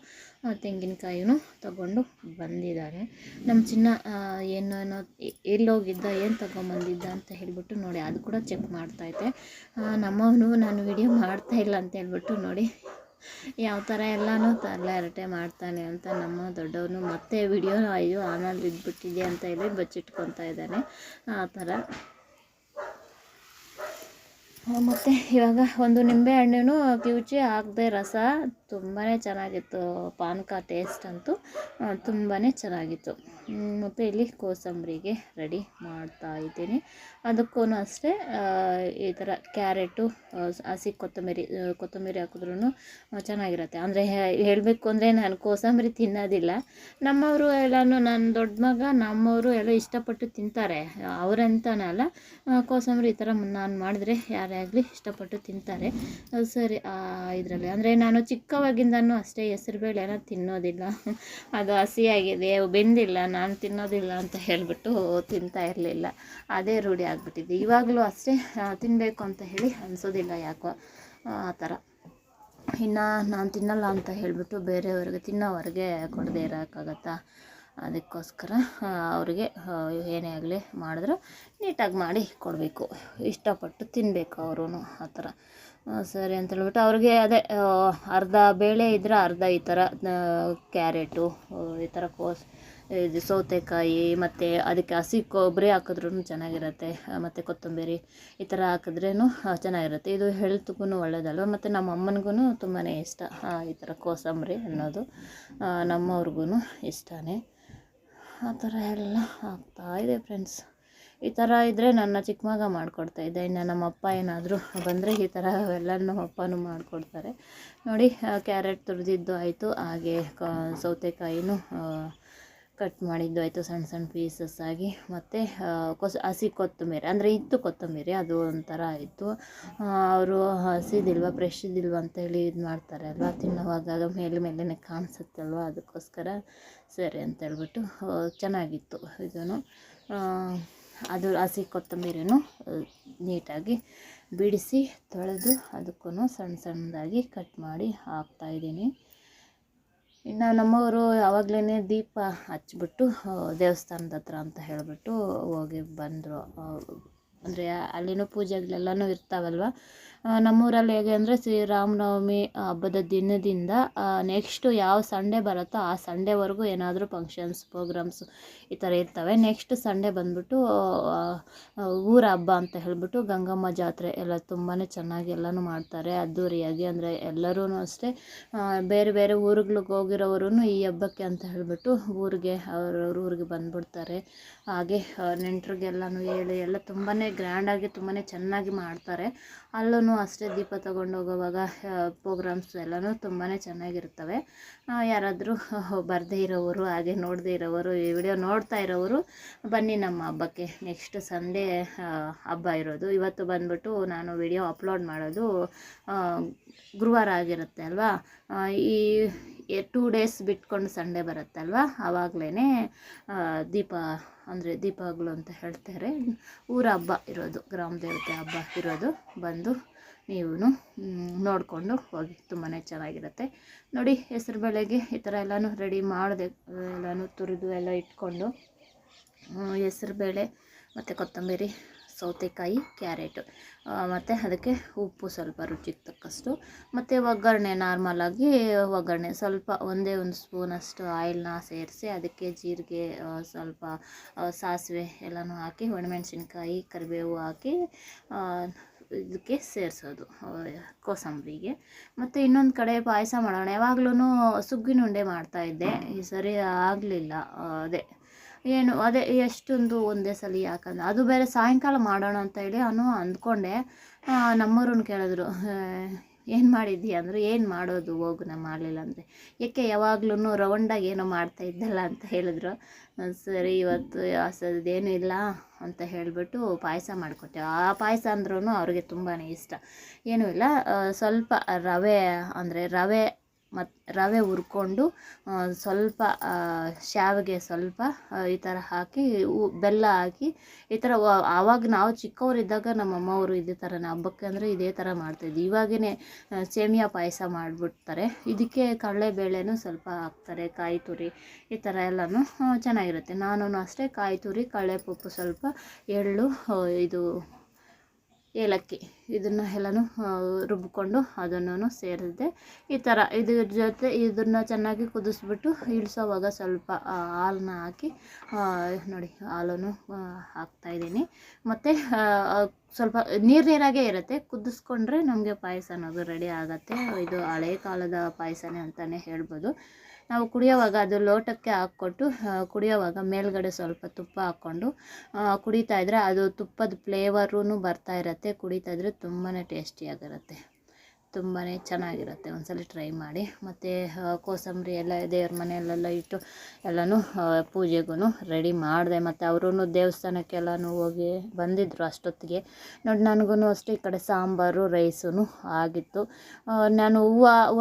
ತೆಂಗಿನಕಾಯಿನೂ ತಗೊಂಡು ಬಂದಿದ್ದಾರೆ. ನಮ್ಮ ಚಿನ್ನ ಏನೋ ಎಲ್ಲೋಗಿದ್ದ, ಏನು ತೊಗೊಂಬಂದಿದ್ದ ಅಂತ ಹೇಳ್ಬಿಟ್ಟು ನೋಡಿ ಅದು ಕೂಡ ಚೆಕ್ ಮಾಡ್ತಾಯಿದ್ದೆ. ನಮ್ಮವನು ನಾನು ವಿಡಿಯೋ ಮಾಡ್ತಾಯಿಲ್ಲ ಅಂತ ಹೇಳ್ಬಿಟ್ಟು ನೋಡಿ ಯಾವ ಥರ ಎಲ್ಲನೂ ತರಲೆ ಹರಟೆ ಮಾಡ್ತಾನೆ ಅಂತ. ನಮ್ಮ ದೊಡ್ಡವನು ಮತ್ತೆ ವಿಡಿಯೋ ಅಯ್ಯೋ ಆನಲ್ಲಿ ಇದ್ಬಿಟ್ಟಿದೆ ಅಂತ ಹೇಳಿ ಬಚ್ಚಿಟ್ಕೊತಾ ಇದ್ದಾನೆ ಆ ಥರ. ಮತ್ತು ಇವಾಗ ಒಂದು ನಿಂಬೆ ಹಣ್ಣು ಕಿವುಚಿ ಹಾಕಿದೆ ರಸ, ತುಂಬಾ ಚೆನ್ನಾಗಿತ್ತು ಪಾನಕ. ಟೇಸ್ಟ್ ಅಂತೂ ತುಂಬಾ ಚೆನ್ನಾಗಿತ್ತು. ಮತ್ತು ಇಲ್ಲಿ ಕೋಸಂಬರಿಗೆ ರೆಡಿ ಮಾಡ್ತಾ ಇದ್ದೀನಿ. ಅದಕ್ಕೂ ಅಷ್ಟೇ ಈ ಥರ ಕ್ಯಾರೆಟು, ಹಸಿ ಕೊತ್ತಂಬರಿ ಹಾಕಿದ್ರೂ ಚೆನ್ನಾಗಿರುತ್ತೆ. ಅಂದರೆ ಹೇಳಬೇಕು ಅಂದರೆ ನಾನು ಕೋಸಂಬರಿ ತಿನ್ನೋದಿಲ್ಲ. ನಮ್ಮವರು ಎಲ್ಲನೂ ನನ್ನ ದೊಡ್ಡ ಮಗ ನಮ್ಮವರು ಎಲ್ಲ ಇಷ್ಟಪಟ್ಟು ತಿಂತಾರೆ. ಅವರಂತನಲ್ಲ, ಕೋಸಂಬರಿ ಈ ಥರ ನಾನು ಮಾಡಿದ್ರೆ ಯಾರೇ ಆಗಲಿ ಇಷ್ಟಪಟ್ಟು ತಿಂತಾರೆ. ಸರಿ ಇದರಲ್ಲಿ ಅಂದರೆ ನಾನು ಚಿಕ್ಕವಾಗಿಂದನೂ ಅಷ್ಟೇ ಹೆಸರುಬೇಳೆನ ತಿನ್ನೋದಿಲ್ಲ. ಅದು ಹಸಿಯಾಗಿದೆ, ಬೆಂದಿಲ್ಲ, ನಾನು ತಿನ್ನೋದಿಲ್ಲ ಅಂತ ಹೇಳಿಬಿಟ್ಟು ತಿಂತಾ ಇರಲಿಲ್ಲ. ಅದೇ ರೂಢಿ ಆಗಿಬಿಟ್ಟಿದೆ. ಇವಾಗಲೂ ಅಷ್ಟೇ ತಿನ್ನಬೇಕು ಅಂತ ಹೇಳಿ ಅನಿಸೋದಿಲ್ಲ ಯಾಕೋ ಆ ಥರ. ಇನ್ನು ನಾನು ತಿನ್ನಲ್ಲ ಅಂತ ಹೇಳಿಬಿಟ್ಟು ಬೇರೆಯವ್ರಿಗೆ ತಿನ್ನೋವ್ರಿಗೆ ಕೊಡದೇ ಇರೋಕ್ಕಾಗತ್ತಾ? ಅದಕ್ಕೋಸ್ಕರ ಅವ್ರಿಗೆ ಏನೇ ಆಗಲಿ ಮಾಡಿದ್ರು ನೀಟಾಗಿ ಮಾಡಿ ಕೊಡಬೇಕು, ಇಷ್ಟಪಟ್ಟು ತಿನ್ನಬೇಕು ಅವರು ಆ ಥರ. ಸರಿ ಅಂತ ಹೇಳ್ಬಿಟ್ಟು ಅವ್ರಿಗೆ ಅದೇ ಅರ್ಧ ಬೇಳೆ ಇದ್ದರೆ ಅರ್ಧ ಈ ಥರ ಕ್ಯಾರೆಟು, ಈ ಥರ ಇದು ಸೌತೆಕಾಯಿ, ಮತ್ತು ಅದಕ್ಕೆ ಹಸಿ ಕೊಬ್ಬರಿ ಹಾಕಿದ್ರೂ ಚೆನ್ನಾಗಿರುತ್ತೆ, ಮತ್ತು ಕೊತ್ತಂಬರಿ ಈ ಥರ ಹಾಕಿದ್ರೂ ಚೆನ್ನಾಗಿರುತ್ತೆ. ಇದು ಹೆಲ್ತ್ಗೂ ಒಳ್ಳೆಯದಲ್ವ. ಮತ್ತು ನಮ್ಮ ಅಮ್ಮನಿಗೂ ತುಂಬಾ ಇಷ್ಟ ಈ ಥರ ಕೋಸಂಬರಿ ಅನ್ನೋದು, ನಮ್ಮವ್ರಿಗೂ ಇಷ್ಟನೇ. ಆ ಥರ ಎಲ್ಲ ಆಗ್ತಾಯಿದೆ ಫ್ರೆಂಡ್ಸ್. ಈ ಥರ ಇದ್ದರೆ ನನ್ನ ಚಿಕ್ಕ ಮಗ ಮಾಡಿಕೊಡ್ತಾಯಿದ್ದೆ. ಇನ್ನು ನಮ್ಮ ಅಪ್ಪ ಏನಾದರೂ ಬಂದರೆ ಈ ಥರ ಎಲ್ಲ ನಮ್ಮ ಅಪ್ಪನೂ ಮಾಡಿಕೊಡ್ತಾರೆ ನೋಡಿ. ಕ್ಯಾರೆಟ್ ತುರಿದಿದ್ದು ಆಯಿತು, ಹಾಗೆ ಸೌತೆಕಾಯಿನೂ ಕಟ್ ಮಾಡಿದ್ದು ಆಯಿತು ಸಣ್ಣ ಸಣ್ಣ ಪೀಸಸ್ ಆಗಿ. ಮತ್ತು ಹಸಿ ಕೊತ್ತಂಬರಿ ಅಂದರೆ ಇತ್ತು ಕೊತ್ತಂಬರಿ, ಅದು ಒಂಥರ ಇತ್ತು. ಅವರು ಹಸಿದಿಲ್ವ ಫ್ರೆಶ್ ಇದಿಲ್ವ ಅಂತ ಹೇಳಿ ಇದು ಮಾಡ್ತಾರೆ ಅಲ್ವ, ತಿನ್ನೋವಾಗ ಮೇಲೇ ಕಾಣಿಸುತ್ತಲ್ವ, ಅದಕ್ಕೋಸ್ಕರ ಸರಿ ಅಂತೇಳ್ಬಿಟ್ಟು ಚೆನ್ನಾಗಿತ್ತು ಇದೂ. ಅದು ಹಸಿ ಕೊತ್ತಂಬರಿನೂ ನೀಟಾಗಿ ಬಿಡಿಸಿ ತೊಳೆದು ಅದಕ್ಕೂ ಸಣ್ಣ ಸಣ್ಣದಾಗಿ ಕಟ್ ಮಾಡಿ ಹಾಕ್ತಾಯಿದ್ದೀನಿ. ಇನ್ನು ನಮ್ಮವರು ಯಾವಾಗಲೇ ದೀಪ ಹಚ್ಬಿಟ್ಟು ದೇವಸ್ಥಾನದ ಹತ್ರ ಅಂತ ಹೇಳಿಬಿಟ್ಟು ಹೋಗಿ ಬಂದರು. ಅಂದರೆ ಅಲ್ಲಿನೂ ಪೂಜೆಗಳೆಲ್ಲನೂ ಇರ್ತಾವಲ್ವ. ನಮ್ಮೂರಲ್ಲಿ ಹೇಗೆ ಅಂದರೆ ಶ್ರೀರಾಮನವಮಿ ಹಬ್ಬದ ದಿನದಿಂದ ನೆಕ್ಸ್ಟು ಯಾವ ಸಂಡೇ ಬರುತ್ತೋ ಆ ಸಂಡೇವರೆಗೂ ಏನಾದರೂ ಫಂಕ್ಷನ್ಸ್ ಪ್ರೋಗ್ರಾಮ್ಸು ಈ ಥರ ಇರ್ತವೆ. ನೆಕ್ಸ್ಟ್ ಸಂಡೇ ಬಂದ್ಬಿಟ್ಟು ಊರ ಹಬ್ಬ ಅಂತ ಹೇಳಿಬಿಟ್ಟು ಗಂಗಮ್ಮ ಜಾತ್ರೆ ಎಲ್ಲ ತುಂಬಾ ಚೆನ್ನಾಗಿ ಎಲ್ಲನೂ ಮಾಡ್ತಾರೆ ಅದ್ದೂರಿಯಾಗಿ. ಅಂದರೆ ಎಲ್ಲರೂ ಅಷ್ಟೇ ಬೇರೆ ಬೇರೆ ಊರುಗಳಿಗೆ ಹೋಗಿರೋರು ಈ ಹಬ್ಬಕ್ಕೆ ಅಂತ ಹೇಳಿಬಿಟ್ಟು ಊರಿಗೆ ಅವ್ರವ್ರ ಊರಿಗೆ ಬಂದುಬಿಡ್ತಾರೆ. ಹಾಗೆ ನೆಂಟರಿಗೆಲ್ಲನೂ ಹೇಳಿ ಎಲ್ಲ ತುಂಬಾ ಗ್ರ್ಯಾಂಡಾಗಿ ತುಂಬಾ ಚೆನ್ನಾಗಿ ಮಾಡ್ತಾರೆ. ಅಲ್ಲೂ ಅಷ್ಟೇ ದೀಪ ತೊಗೊಂಡೋಗುವಾಗ ಪ್ರೋಗ್ರಾಮ್ಸ್ ಎಲ್ಲನೂ ತುಂಬಾ ಚೆನ್ನಾಗಿರ್ತವೆ. ಯಾರಾದರೂ ಬರದೇ ಇರೋವರು ಹಾಗೆ ನೋಡದೇ ಇರೋವರು ಈ ವಿಡಿಯೋ ನೋಡ್ತಾ ಇರೋರು ಬನ್ನಿ ನಮ್ಮ ಹಬ್ಬಕ್ಕೆ. ನೆಕ್ಸ್ಟ್ ಸಂಡೇ ಹಬ್ಬ ಇರೋದು. ಇವತ್ತು ಬಂದ್ಬಿಟ್ಟು ನಾನು ವಿಡಿಯೋ ಅಪ್ಲೋಡ್ ಮಾಡೋದು ಗುರುವಾರ ಆಗಿರುತ್ತೆ ಅಲ್ವಾ. ಈ 2 ಡೇಸ್ ಬಿಟ್ಕೊಂಡು ಸಂಡೇ ಬರುತ್ತಲ್ವ, ಆವಾಗಲೇ ದೀಪ ಅಂದರೆ ದೀಪಗಳು ಅಂತ ಹೇಳ್ತಾರೆ, ಊರ ಹಬ್ಬ ಇರೋದು, ಗ್ರಾಮ ದೇವತೆ ಹಬ್ಬ ಇರೋದು. ಬಂದು ನೀವು ನೋಡಿಕೊಂಡು ಹೋಗಿ, ತುಂಬಾ ಚೆನ್ನಾಗಿರುತ್ತೆ ನೋಡಿ. ಹೆಸರುಬೇಳೆಗೆ ಈ ಥರ ಎಲ್ಲನೂ ರೆಡಿ ಮಾಡಿದೆ, ಎಲ್ಲನೂ ತುರಿದು ಎಲ್ಲ ಇಟ್ಕೊಂಡು ಹೆಸರುಬೇಳೆ ಮತ್ತು ಕೊತ್ತಂಬರಿ, ಸೌತೆಕಾಯಿ, ಕ್ಯಾರೆಟು ಮತ್ತು ಅದಕ್ಕೆ ಉಪ್ಪು ಸ್ವಲ್ಪ ರುಚಿಗೆ ತಕ್ಕಷ್ಟು, ಮತ್ತು ಒಗ್ಗರಣೆ ನಾರ್ಮಲಾಗಿ ಒಗ್ಗರಣೆ ಸ್ವಲ್ಪ ಒಂದೇ ಒಂದು ಸ್ಪೂನಷ್ಟು ಆಯಿಲ್ನ ಸೇರಿಸಿ ಅದಕ್ಕೆ ಜೀರಿಗೆ, ಸ್ವಲ್ಪ ಸಾಸಿವೆ ಎಲ್ಲನೂ ಹಾಕಿ, ಒಣಮೆಣಸಿನ್ಕಾಯಿ, ಕರಿಬೇವು ಹಾಕಿ ಇದಕ್ಕೆ ಸೇರಿಸೋದು ಕೋಸಂಬರಿಗೆ. ಮತ್ತು ಇನ್ನೊಂದು ಕಡೆ ಪಾಯಸ ಮಾಡೋಣ. ಯಾವಾಗ್ಲೂ ಸುಗ್ಗಿನ ಉಂಡೆ ಮಾಡ್ತಾಯಿದ್ದೆ, ಈ ಸರಿ ಆಗಲಿಲ್ಲ. ಅದೇ ಎಷ್ಟೊಂದು ಒಂದೇ ಸಲ ಯಾಕಂದ್ರೆ ಅದು ಬೇರೆ ಸಾಯಂಕಾಲ ಮಾಡೋಣ ಅಂತ ಹೇಳಿ ನಾನು ಅಂದ್ಕೊಂಡೆ. ನಮ್ಮವ್ರನ್ನ ಕೇಳಿದ್ರು, ಏನು ಮಾಡಿದ್ದೀಯ ಅಂದರು. ಏನು ಮಾಡೋದು ಹೋಗು, ನಾನು ಮಾಡಲಿಲ್ಲ ಅಂದರೆ. ಏಕೆ ಯಾವಾಗ್ಲೂ ರೌಂಡಾಗಿ ಏನೋ ಮಾಡ್ತಾಯಿದ್ದಲ್ಲ ಅಂತ ಹೇಳಿದ್ರು. ಸರಿ ಇವತ್ತು ಅದೇನೂ ಇಲ್ಲ ಅಂತ ಹೇಳಿಬಿಟ್ಟು ಪಾಯಸ ಮಾಡಿಕೊಟ್ಟೆ. ಆ ಪಾಯಸ ಅಂದ್ರೂ ಅವ್ರಿಗೆ ತುಂಬಾ ಇಷ್ಟ. ಏನೂ ಇಲ್ಲ, ಸ್ವಲ್ಪ ರವೆ ಹುರ್ಕೊಂಡು ಸ್ವಲ್ಪ ಶಾವಿಗೆ ಸ್ವಲ್ಪ ಈ ಥರ ಹಾಕಿ ಬೆಲ್ಲ ಹಾಕಿ ಈ ಥರ ಆವಾಗ ನಾವು ಚಿಕ್ಕವರಿದ್ದಾಗ ನಮ್ಮಮ್ಮವರು ಇದೇ ಥರ ಹಬ್ಬಕ್ಕೆ ಅಂದರೆ ಇದೇ ಥರ ಮಾಡ್ತಾಯಿದ್ವಿ. ಇವಾಗೇ ಸೇಮಿಯಾ ಪಾಯಸ ಮಾಡಿಬಿಡ್ತಾರೆ. ಇದಕ್ಕೆ ಕಡಲೆಬೇಳೆನೂ ಸ್ವಲ್ಪ ಹಾಕ್ತಾರೆ, ಕಾಯಿ ತುರಿ ಈ ಥರ ಎಲ್ಲನೂ ಚೆನ್ನಾಗಿರುತ್ತೆ. ನಾನು ಅಷ್ಟೇ ಕಾಯಿ ತುರಿ, ಕಡಲೆಪಪ್ಪು, ಸ್ವಲ್ಪ ಎಳ್ಳು, ಇದು ಏಲಕ್ಕಿ ಇದನ್ನು ಎಲ್ಲನೂ ರುಬ್ಬಿಕೊಂಡು ಅದನ್ನು ಸೇರಿಸಿದೆ. ಈ ಥರ ಇದ್ರ ಜೊತೆ ಇದನ್ನು ಚೆನ್ನಾಗಿ ಕುದಿಸ್ಬಿಟ್ಟು ಇಳಿಸೋವಾಗ ಸ್ವಲ್ಪ ಹಾಲನ್ನ ಹಾಕಿ ನೋಡಿ ಹಾಲನ್ನು ಹಾಕ್ತಾಯಿದ್ದೀನಿ. ಮತ್ತು ಸ್ವಲ್ಪ ನೀರಾಗೇ ಇರುತ್ತೆ, ಕುದಿಸ್ಕೊಂಡ್ರೆ ನಮಗೆ ಪಾಯಸ ಅನ್ನೋದು ರೆಡಿ ಆಗುತ್ತೆ. ಇದು ಹಳೆ ಕಾಲದ ಪಾಯಸನೇ ಅಂತಲೇ ಹೇಳ್ಬೋದು. ನಾವು ಕುಡಿಯೋವಾಗ ಅದು ಲೋಟಕ್ಕೆ ಹಾಕ್ಕೊಟ್ಟು ಕುಡಿಯೋವಾಗ ಮೇಲ್ಗಡೆ ಸ್ವಲ್ಪ ತುಪ್ಪ ಹಾಕ್ಕೊಂಡು ಕುಡಿತಾಯಿದ್ರೆ ಅದು ತುಪ್ಪದ ಫ್ಲೇವರೂ ಬರ್ತಾ ಇರುತ್ತೆ. ಕುಡಿತಾಯಿದ್ರೆ ತುಂಬಾ ಟೇಸ್ಟಿಯಾಗಿರುತ್ತೆ, ತುಂಬಾ ಚೆನ್ನಾಗಿರುತ್ತೆ. ಒಂದ್ಸಲ ಟ್ರೈ ಮಾಡಿ. ಮತ್ತು ಕೋಸಂಬರಿ ಎಲ್ಲ ದೇವ್ರ ಮನೆಯಲ್ಲೆಲ್ಲ ಇಟ್ಟು ಎಲ್ಲನೂ ಪೂಜೆಗೂ ರೆಡಿ ಮಾಡಿದೆ. ಮತ್ತು ಅವರೂ ದೇವಸ್ಥಾನಕ್ಕೆಲ್ಲನೂ ಹೋಗಿ ಬಂದಿದ್ದರು ಅಷ್ಟೊತ್ತಿಗೆ. ನೋಡಿ ನನಗೂ ಅಷ್ಟೇ ಈ ಕಡೆ ಸಾಂಬಾರು ರೈಸೂ ಆಗಿತ್ತು. ನಾನು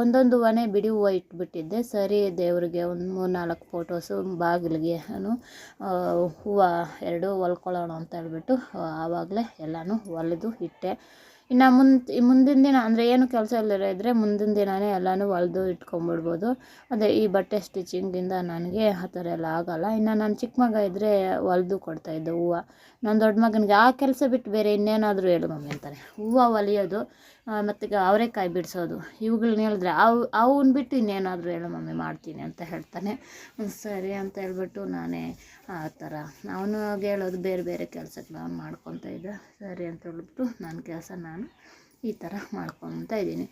ಒಂದೊಂದು ಹೂವನೇ ಬಿಡಿ ಹೂವು ಇಟ್ಬಿಟ್ಟಿದ್ದೆ. ಸರಿ ದೇವರಿಗೆ ಒಂದು 3-4 ಫೋಟೋಸು, ಬಾಗಿಲಿಗೆ ಹೂವು 2 ಹೊಲ್ಕೊಳ್ಳೋಣ ಅಂತ ಹೇಳ್ಬಿಟ್ಟು ಆವಾಗಲೇ ಎಲ್ಲನೂ ಹೊಲಿದು ಇಟ್ಟೆ. ಇನ್ನು ಮುಂದಿನ ದಿನ ಅಂದರೆ ಏನು ಕೆಲಸ ಇದ್ದರೆ ಮುಂದಿನ ದಿನವೇ ಎಲ್ಲನೂ ಹೊಲಿದು ಇಟ್ಕೊಂಬಿಡ್ಬೋದು. ಅದೇ ಈ ಬಟ್ಟೆ ಸ್ಟಿಚಿಂಗಿಂದ ನನಗೆ ಆ ಥರ ಎಲ್ಲ ಆಗೋಲ್ಲ. ಇನ್ನು ನನ್ನ ಚಿಕ್ಕ ಮಗ ಇದ್ದರೆ ಹೊಲಿದು ಕೊಡ್ತಾಯಿದ್ದೆ ಹೂವು. ನನ್ನ ದೊಡ್ಡ ಮಗನಿಗೆ ಆ ಕೆಲಸ ಬಿಟ್ಟು ಬೇರೆ ಇನ್ನೇನಾದರೂ ಹೇಳು ಮಮ್ಮಿ ಅಂತಾನೆ. ಹೂವು ಹೊಲಿಯೋದು ಮತ್ತು ಅವರೆಕಾಯಿ ಬಿಡಿಸೋದು ಇವುಗಳನ್ನ ಹೇಳಿದ್ರೆ ಅವನ್ನ ಬಿಟ್ಟು ಇನ್ನೇನಾದರೂ ಹೇಳು ಮಮ್ಮಿ ಮಾಡ್ತೀನಿ ಅಂತ ಹೇಳ್ತಾನೆ. ಸರಿ ಅಂತ ಹೇಳ್ಬಿಟ್ಟು ನಾನೇ ಆ ಥರ ಅವನು ಹೇಳೋದು ಬೇರೆ ಬೇರೆ ಕೆಲಸಕ್ಕೆ ನಾನು ಮಾಡ್ಕೊತಾ ಇದ್ದೆ. ಸರಿ ಅಂತ ಹೇಳ್ಬಿಟ್ಟು ನನ್ನ ಕೆಲಸ ನಾನು ಈ ಥರ ಮಾಡ್ಕೊತಾ ಇದ್ದೀನಿ.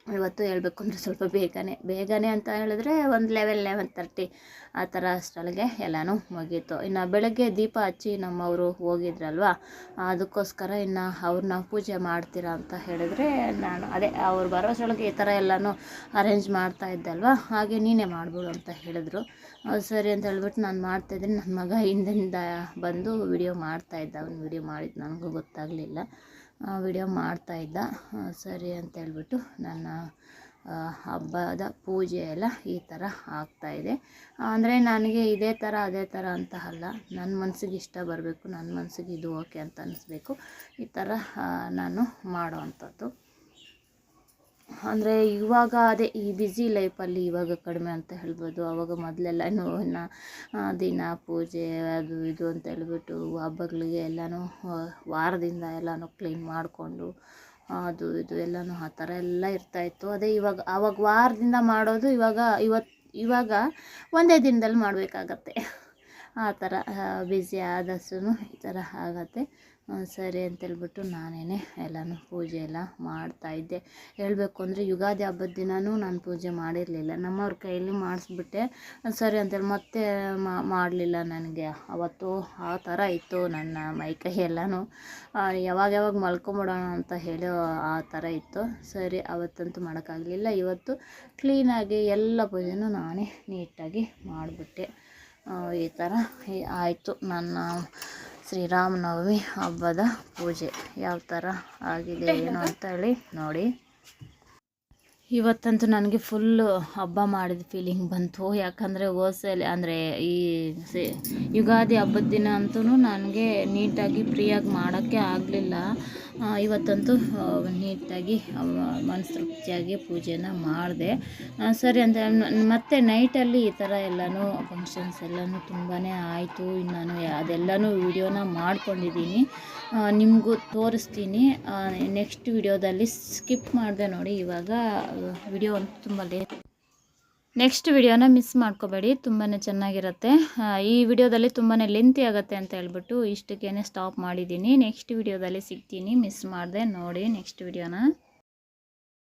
ಇವತ್ತು ಹೇಳ್ಬೇಕು ಅಂದರೆ ಸ್ವಲ್ಪ ಬೇಗನೆ ಅಂತ ಹೇಳಿದ್ರೆ ಒಂದು 11:30 ಆ ಥರ ಅಷ್ಟರೊಳಗೆ ಎಲ್ಲನೂ ಮುಗೀತು. ಇನ್ನು ಬೆಳಗ್ಗೆ ದೀಪ ಹಚ್ಚಿ ನಮ್ಮವರು ಹೋಗಿದ್ರಲ್ವ, ಅದಕ್ಕೋಸ್ಕರ ಇನ್ನು ಅವ್ರನ್ನ ಪೂಜೆ ಮಾಡ್ತೀರಾ ಅಂತ ಹೇಳಿದ್ರೆ ನಾನು ಅವ್ರು ಬರೋಷ್ಟರೊಳಗೆ ಈ ಥರ ಎಲ್ಲನೂ ಅರೇಂಜ್ ಮಾಡ್ತಾ ಇದ್ದಲ್ವ, ಹಾಗೆ ನೀನೇ ಮಾಡ್ಬಿಡು ಅಂತ ಹೇಳಿದ್ರು. ಸರಿ ಅಂತ ಹೇಳ್ಬಿಟ್ಟು ನಾನು ಮಾಡ್ತಾಯಿದ್ದೀನಿ. ನನ್ನ ಮಗ ಹಿಂದಿಂದ ಬಂದು ವಿಡಿಯೋ ಮಾಡ್ತಾಯಿದ್ದ. ಅವ್ನು ವಿಡಿಯೋ ಮಾಡಿದ್ದು ನನಗೂ ಗೊತ್ತಾಗಲಿಲ್ಲ, ವಿಡಿಯೋ ಮಾಡ್ತಾಯಿದ್ದ. ಸರಿ ಅಂತ ಹೇಳ್ಬಿಟ್ಟು ನನ್ನ ಹಬ್ಬದ ಪೂಜೆ ಎಲ್ಲ ಈ ಥರ ಆಗ್ತಾಯಿದೆ. ಅಂದರೆ ನನಗೆ ಇದೇ ಥರ ಅದೇ ಥರ ಅಂತ ಅಲ್ಲ, ನನ್ನ ಮನಸ್ಸಿಗೆ ಇಷ್ಟ ಬರಬೇಕು, ನನ್ನ ಮನಸ್ಸಿಗೆ ಇದು ಓಕೆ ಅಂತ ಅನ್ನಿಸ್ಬೇಕು, ಈ ಥರ ನಾನು ಮಾಡೋ ಅಂಥದ್ದು. ಅಂದರೆ ಇವಾಗ ಈ ಬ್ಯುಸಿ ಲೈಫಲ್ಲಿ ಇವಾಗ ಕಡಿಮೆ ಅಂತ ಹೇಳ್ಬೋದು. ಆವಾಗ ಮೊದಲೆಲ್ಲನೂ ದಿನ ಪೂಜೆ ಅದು ಇದು ಅಂತ ಹೇಳ್ಬಿಟ್ಟು ಹಬ್ಬಗಳಿಗೆ ಎಲ್ಲನೂ ವಾರದಿಂದ ಎಲ್ಲನೂ ಕ್ಲೀನ್ ಮಾಡಿಕೊಂಡು ಅದು ಇದು ಎಲ್ಲನೂ ಆ ಥರ ಎಲ್ಲ ಇರ್ತಾಯಿತ್ತು. ಆವಾಗ ವಾರದಿಂದ ಮಾಡೋದು ಇವಾಗ ಒಂದೇ ದಿನದಲ್ಲಿ ಮಾಡಬೇಕಾಗತ್ತೆ. ಆ ಥರ ಬ್ಯುಸಿ ಆದಷ್ಟು ಈ ಥರ ಆಗತ್ತೆ. ಸರಿ ಅಂತೇಳ್ಬಿಟ್ಟು ನಾನೇ ಎಲ್ಲನೂ ಪೂಜೆ ಎಲ್ಲ ಮಾಡ್ತಾಯಿದ್ದೆ. ಹೇಳಬೇಕು ಅಂದರೆ ಯುಗಾದಿ ಹಬ್ಬದ ದಿನವೂ ನಾನು ಪೂಜೆ ಮಾಡಿರಲಿಲ್ಲ. ನಮ್ಮವ್ರ ಕೈಯಲ್ಲಿ ಮಾಡಿಸ್ಬಿಟ್ಟೆ. ಸರಿ ಅಂತೇಳಿ ಮತ್ತೆ ಮಾಡಲಿಲ್ಲ. ನನಗೆ ಅವತ್ತು ಆ ಥರ ಇತ್ತು ನನ್ನ ಮೈಕೈ ಎಲ್ಲನೂ. ಯಾವಾಗ ಮಲ್ಕೊಂಬಿಡೋಣ ಅಂತ ಹೇಳಿ ಆ ಥರ ಇತ್ತು. ಸರಿ ಅವತ್ತಂತೂ ಮಾಡೋಕ್ಕಾಗಲಿಲ್ಲ. ಇವತ್ತು ಕ್ಲೀನಾಗಿ ಎಲ್ಲ ಪೂಜೆನೂ ನಾನೇ ನೀಟಾಗಿ ಮಾಡಿಬಿಟ್ಟೆ. ಈ ಥರ ಆಯಿತು ನನ್ನ ಶ್ರೀರಾಮನವಮಿ ಹಬ್ಬದ ಪೂಜೆ. ಯಾವ ಥರ ಆಗಿದೆ ಏನು ಅಂತೇಳಿ ನೋಡಿ. ಇವತ್ತಂತೂ ನನಗೆ ಫುಲ್ಲು ಹಬ್ಬ ಮಾಡಿದ ಫೀಲಿಂಗ್ ಬಂತು. ಯಾಕಂದರೆ ಹೋದ್ಸಲ ಅಂದರೆ ಈ ಯುಗಾದಿ ಹಬ್ಬದ ದಿನ ಅಂತೂ ನನಗೆ ನೀಟಾಗಿ ಫ್ರೀಯಾಗಿ ಮಾಡೋಕ್ಕೆ ಆಗಲಿಲ್ಲ. ಇವತ್ತಂತೂ ನೀಟಾಗಿ ಮನಸ್ತೃಪ್ತಿಯಾಗಿ ಪೂಜೆನ ಮಾಡಿದೆ. ಸರಿ ಅಂತ ಮತ್ತು ನೈಟಲ್ಲಿ ಈ ಥರ ಎಲ್ಲನೂ ಫಂಕ್ಷನ್ಸ್ ಎಲ್ಲನೂ ತುಂಬಾ ಆಯಿತು. ನಾನು ಅದೆಲ್ಲನೂ ವಿಡಿಯೋನ ಮಾಡ್ಕೊಂಡಿದ್ದೀನಿ, ನಿಮಗೂ ತೋರಿಸ್ತೀನಿ ನೆಕ್ಸ್ಟ್ ವಿಡಿಯೋದಲ್ಲಿ. ಸ್ಕಿಪ್ ಮಾಡಿದೆ ನೋಡಿ. ಇವಾಗ ವಿಡಿಯೋ ಅಂತೂ ತುಂಬ ನೆಕ್ಸ್ಟ್ ವಿಡಿಯೋನ ಮಿಸ್ ಮಾಡ್ಕೋಬೇಡಿ, ತುಂಬಾ ಚೆನ್ನಾಗಿರುತ್ತೆ. ಈ ವಿಡಿಯೋದಲ್ಲಿ ತುಂಬಾ ಲೆಂತಿ ಆಗುತ್ತೆ ಅಂತ ಹೇಳ್ಬಿಟ್ಟು ಇಷ್ಟಕ್ಕೇ ಸ್ಟಾಪ್ ಮಾಡಿದ್ದೀನಿ. ನೆಕ್ಸ್ಟ್ ವಿಡಿಯೋದಲ್ಲಿ ಸಿಗ್ತೀನಿ, ಮಿಸ್ ಮಾಡಿದೆ ನೋಡಿ ನೆಕ್ಸ್ಟ್ ವಿಡಿಯೋನ.